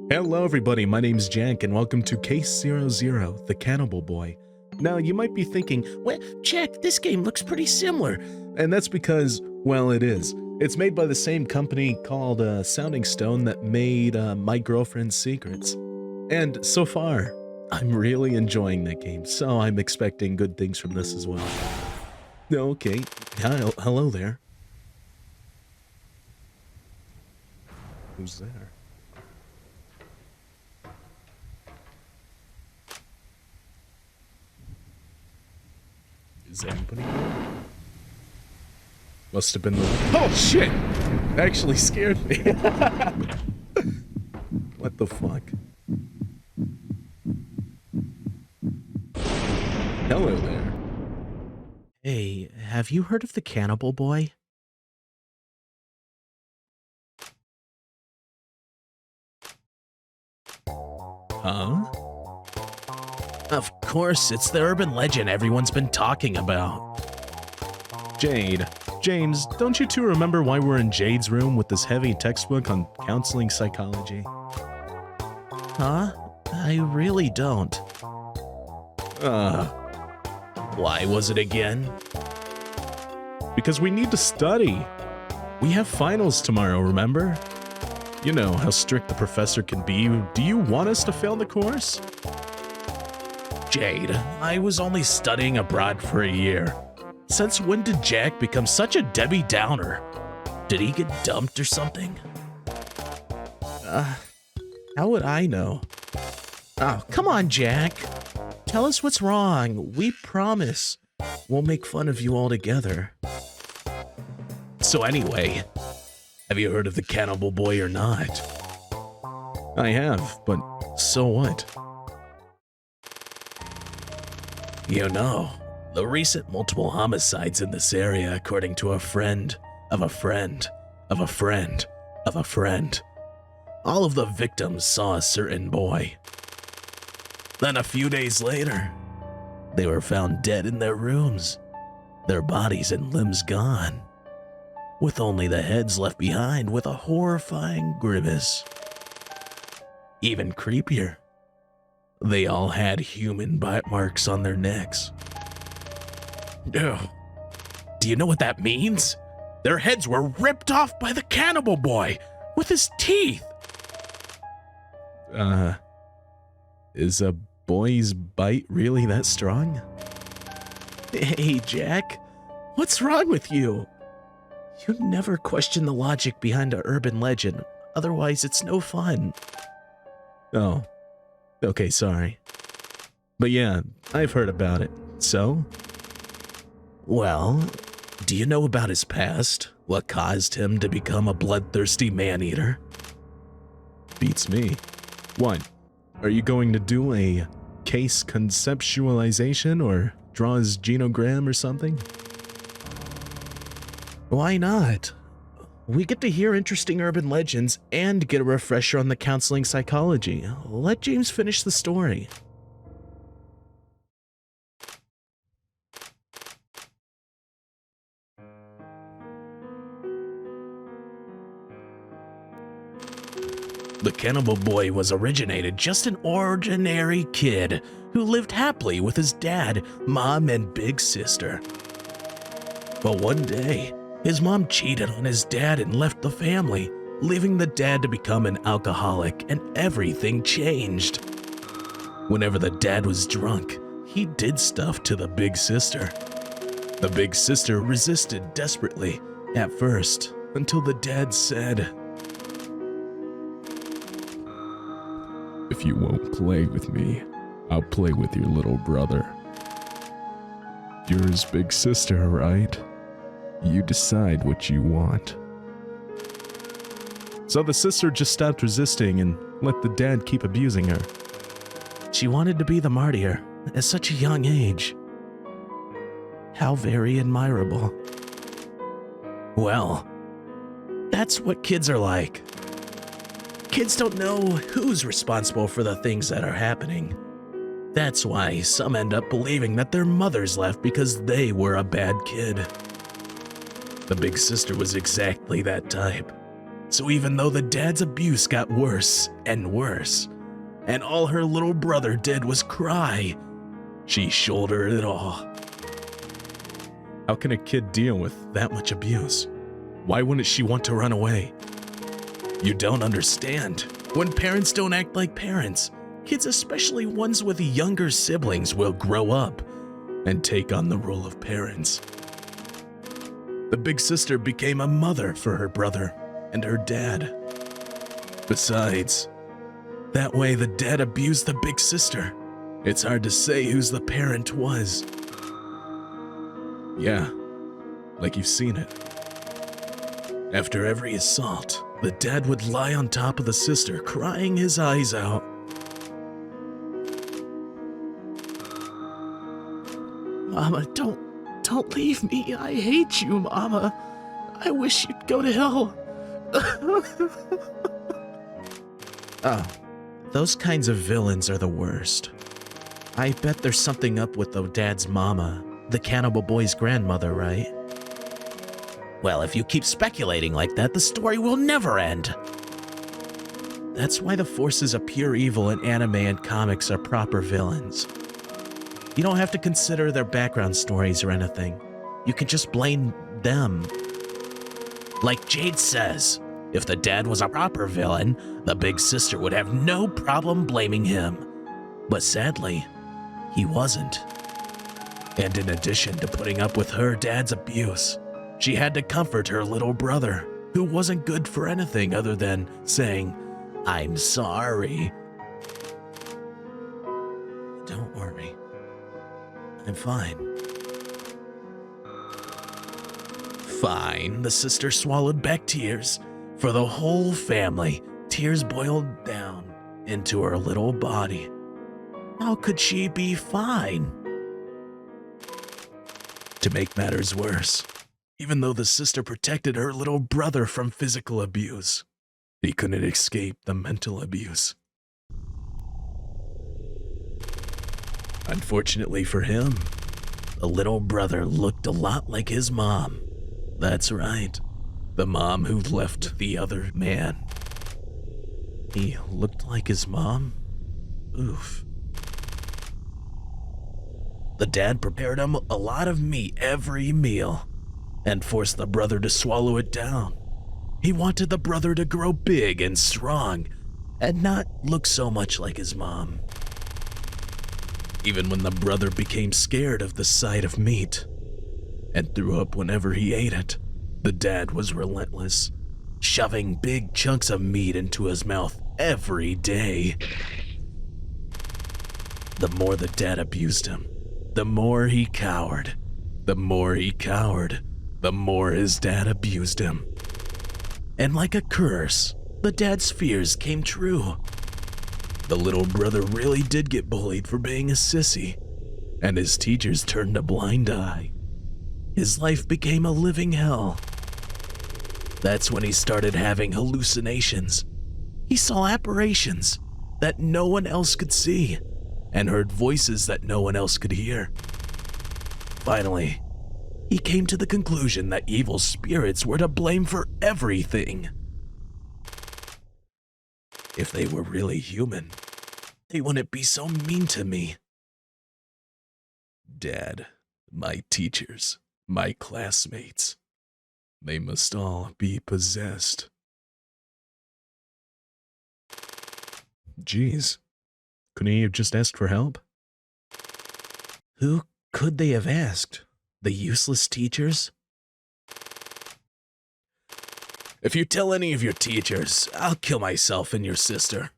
Hello everybody, my name's Jack and welcome to Case 00, the Cannibal Boy. Now you might be thinking, well, Jack, this game looks pretty similar. And that's because, well, it is. It's made by the same company called Sounding Stone that made My Girlfriend's Secrets. And so far, I'm really enjoying that game, so I'm expecting good things from this as well. Okay, hello there. Who's there? Is anybody here? Must have been the... Oh, shit! That actually scared me. What the fuck? Hello there. Hey, have you heard of the Cannibal Boy? Huh? Of course, it's the urban legend everyone's been talking about. Jade. James, don't you two remember why we're in Jade's room with this heavy textbook on counseling psychology? Huh? I really don't. Why was it again? Because we need to study. We have finals tomorrow, remember? You know how strict the professor can be. Do you want us to fail the course? Jade, I was only studying abroad for a year. Since when did Jack become such a Debbie Downer? Did he get dumped or something? How would I know? Oh, come on, Jack. Tell us what's wrong. We promise we'll make fun of you all together. So anyway, have you heard of the Cannibal Boy or not? I have, but so what? You know, the recent multiple homicides in this area, according to a friend of a friend of a friend of a friend. All of the victims saw a certain boy. Then a few days later, they were found dead in their rooms, their bodies and limbs gone, with only the heads left behind with a horrifying grimace. Even creepier, they all had human bite marks on their necks. Ugh. Do you know what that means? Their heads were ripped off by the Cannibal Boy with his teeth. Is a boy's bite really that strong? Hey, Jack, what's wrong with you? You never question the logic behind an urban legend, otherwise it's no fun. Oh, okay, sorry. But yeah, I've heard about it. So? Well, do you know about his past? What caused him to become a bloodthirsty man-eater? Beats me. What? Are you going to do a case conceptualization or draw his genogram or something? Why not? We get to hear interesting urban legends and get a refresher on the counseling psychology. Let James finish the story. The Cannibal Boy was originated just an ordinary kid who lived happily with his dad, mom, and big sister. But one day, his mom cheated on his dad and left the family, leaving the dad to become an alcoholic, and everything changed. Whenever the dad was drunk, he did stuff to the big sister. The big sister resisted desperately at first, until the dad said, "If you won't play with me, I'll play with your little brother. You're his big sister, right? You decide what you want." So the sister just stopped resisting and let the dad keep abusing her. She wanted to be the martyr at such a young age. How very admirable. Well, that's what kids are like. Kids don't know who's responsible for the things that are happening. That's why some end up believing that their mothers left because they were a bad kid. The big sister was exactly that type. So even though the dad's abuse got worse and worse, and all her little brother did was cry, she shouldered it all. How can a kid deal with that much abuse? Why wouldn't she want to run away? You don't understand. When parents don't act like parents, kids, especially ones with younger siblings, will grow up and take on the role of parents. The big sister became a mother for her brother and her dad. Besides, that way the dad abused the big sister. It's hard to say whose the parent was. Yeah, like you've seen it. After every assault, the dad would lie on top of the sister, crying his eyes out. Mama, don't leave me. I hate you, Mama. I wish you'd go to hell. Oh, those kinds of villains are the worst. I bet there's something up with the dad's mama, the cannibal boy's grandmother, right? Well, if you keep speculating like that, the story will never end. That's why the forces of pure evil in anime and comics are proper villains. You don't have to consider their background stories or anything. You can just blame them. Like Jade says, if the dad was a proper villain, the big sister would have no problem blaming him. But sadly, he wasn't. And in addition to putting up with her dad's abuse, she had to comfort her little brother, who wasn't good for anything other than saying, "I'm sorry." Don't worry. I'm fine. Fine, the sister swallowed back tears. For the whole family, tears boiled down into her little body. How could she be fine? To make matters worse, even though the sister protected her little brother from physical abuse, he couldn't escape the mental abuse. Unfortunately for him, the little brother looked a lot like his mom. That's right, the mom who left the other man. He looked like his mom? Oof. The dad prepared him a lot of meat every meal and forced the brother to swallow it down. He wanted the brother to grow big and strong and not look so much like his mom. Even when the brother became scared of the sight of meat and threw up whenever he ate it, the dad was relentless, shoving big chunks of meat into his mouth every day. The more the dad abused him, the more he cowered. The more he cowered, the more his dad abused him. And like a curse, the dad's fears came true. The little brother really did get bullied for being a sissy, and his teachers turned a blind eye. His life became a living hell. That's when he started having hallucinations. He saw apparitions that no one else could see, and heard voices that no one else could hear. Finally, he came to the conclusion that evil spirits were to blame for everything. If they were really human, they wouldn't be so mean to me. Dad, my teachers, my classmates, they must all be possessed. Jeez. Couldn't he have just asked for help? Who could they have asked? The useless teachers? If you tell any of your teachers, I'll kill myself and your sister.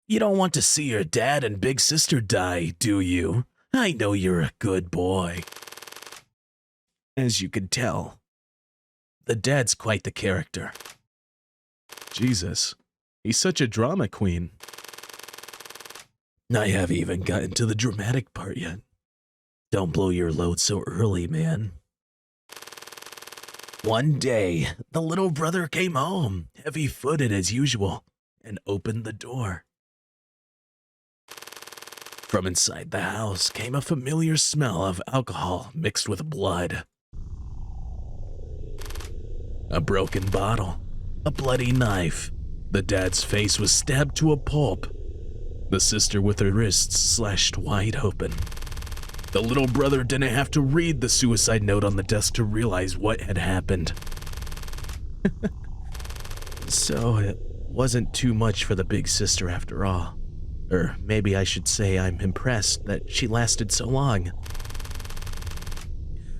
You don't want to see your dad and big sister die, do you? I know you're a good boy. As you can tell, the dad's quite the character. Jesus, he's such a drama queen. I haven't even gotten to the dramatic part yet. Don't blow your load so early, man. One day, the little brother came home, heavy-footed as usual, and opened the door. From inside the house came a familiar smell of alcohol mixed with blood. A broken bottle, a bloody knife. The dad's face was stabbed to a pulp. The sister with her wrists slashed wide open. The little brother didn't have to read the suicide note on the desk to realize what had happened. So it wasn't too much for the big sister after all. Or maybe I should say I'm impressed that she lasted so long.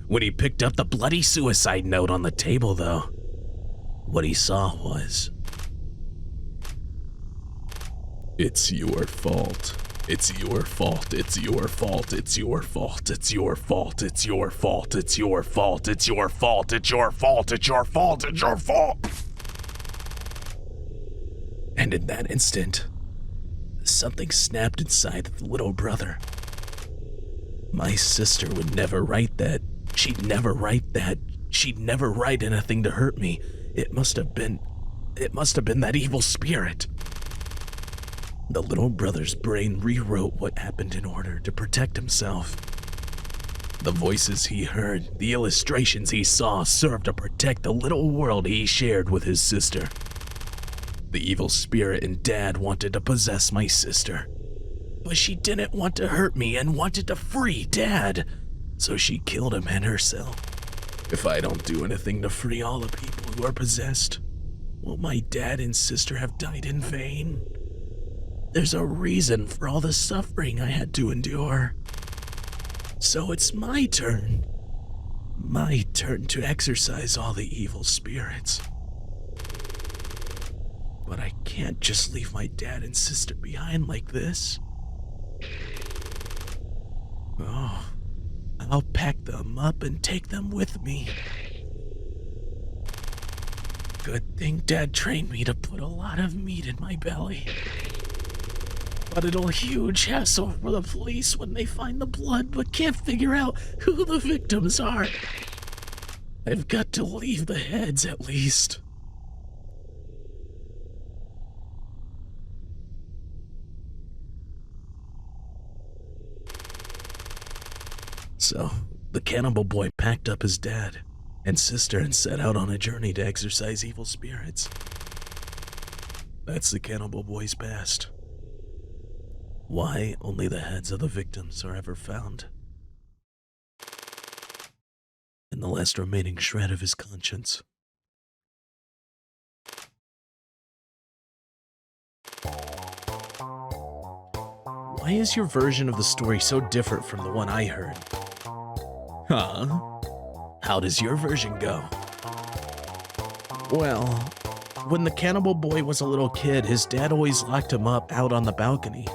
When he picked up the bloody suicide note on the table, though, what he saw was... It's your fault. It's your fault. It's your fault. It's your fault. It's your fault. It's your fault. It's your fault. It's your fault. It's your fault. It's your fault. It's your fault. And in that instant, something snapped inside the little brother. My sister would never write that. She'd never write that. She'd never write anything to hurt me. It must have been that evil spirit. The little brother's brain rewrote what happened in order to protect himself. The voices he heard, the illustrations he saw served to protect the little world he shared with his sister. The evil spirit in Dad wanted to possess my sister, but she didn't want to hurt me and wanted to free Dad, so she killed him and herself. If I don't do anything to free all the people who are possessed, will my dad and sister have died in vain? There's a reason for all the suffering I had to endure. So it's my turn. My turn to exorcise all the evil spirits. But I can't just leave my dad and sister behind like this. Oh, I'll pack them up and take them with me. Good thing Dad trained me to put a lot of meat in my belly. But it'll huge hassle for the police when they find the blood but can't figure out who the victims are. I've got to leave the heads at least. So, the cannibal boy packed up his dad and sister and set out on a journey to exorcise evil spirits. That's the cannibal boy's past. Why only the heads of the victims are ever found. And the last remaining shred of his conscience. Why is your version of the story so different from the one I heard? Huh? How does your version go? Well, when the cannibal boy was a little kid, his dad always locked him up out on the balcony.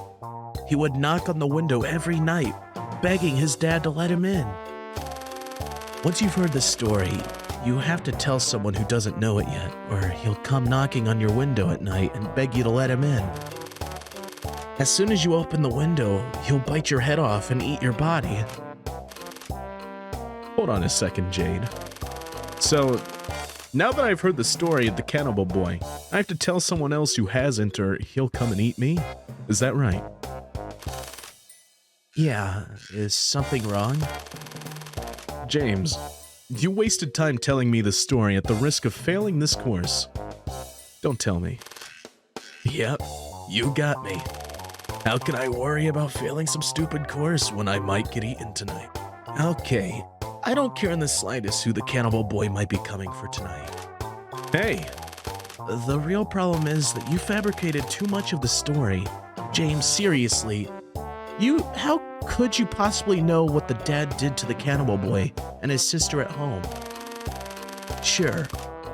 He would knock on the window every night, begging his dad to let him in. Once you've heard the story, you have to tell someone who doesn't know it yet, or he'll come knocking on your window at night and beg you to let him in. As soon as you open the window, he'll bite your head off and eat your body. Hold on a second, Jade. So, now that I've heard the story of the cannibal boy, I have to tell someone else who hasn't, or he'll come and eat me? Is that right? Yeah, is something wrong? James, you wasted time telling me the story at the risk of failing this course. Don't tell me. Yep, you got me. How can I worry about failing some stupid course when I might get eaten tonight? Okay, I don't care in the slightest who the cannibal boy might be coming for tonight. Hey! The real problem is that you fabricated too much of the story. James, seriously, how could you possibly know what the dad did to the cannibal boy and his sister at home? Sure,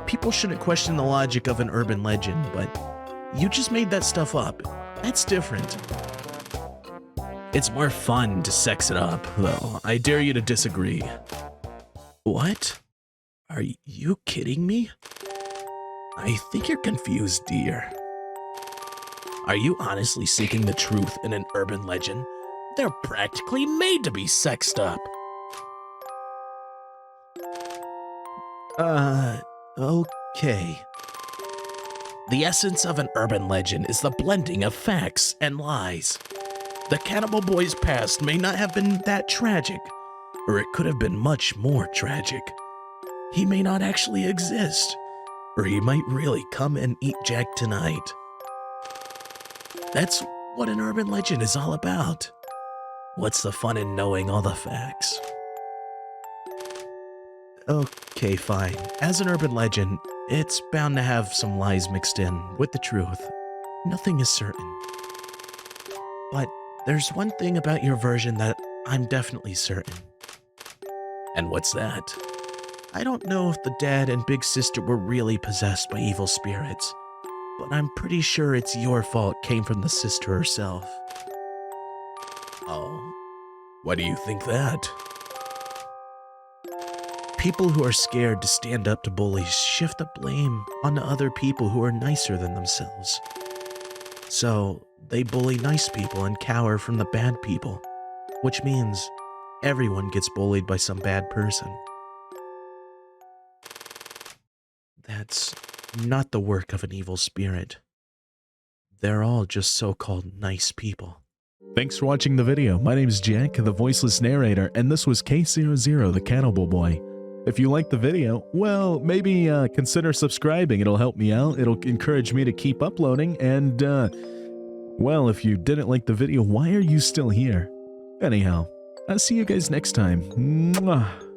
people shouldn't question the logic of an urban legend, but you just made that stuff up. That's different. It's more fun to sex it up, though. I dare you to disagree. What? Are you kidding me? I think you're confused, dear. Are you honestly seeking the truth in an urban legend? They're practically made to be sexed up. Okay. The essence of an urban legend is the blending of facts and lies. The cannibal boy's past may not have been that tragic, or it could have been much more tragic. He may not actually exist. or he might really come and eat Jack tonight. That's what an urban legend is all about. What's the fun in knowing all the facts? Okay, fine. As an urban legend, it's bound to have some lies mixed in with the truth. Nothing is certain. But there's one thing about your version that I'm definitely certain. And what's that? I don't know if the dad and big sister were really possessed by evil spirits, but I'm pretty sure it's your fault came from the sister herself. Oh, why do you think that? People who are scared to stand up to bullies shift the blame onto other people who are nicer than themselves. So they bully nice people and cower from the bad people, which means everyone gets bullied by some bad person. That's not the work of an evil spirit. They're all just so-called nice people. Thanks for watching the video. My name is Jack, the voiceless narrator, and this was K00, the Cannibal Boy. If you liked the video, well, maybe consider subscribing. It'll help me out. It'll encourage me to keep uploading. And, well, if you didn't like the video, why are you still here? Anyhow, I'll see you guys next time. Mwah.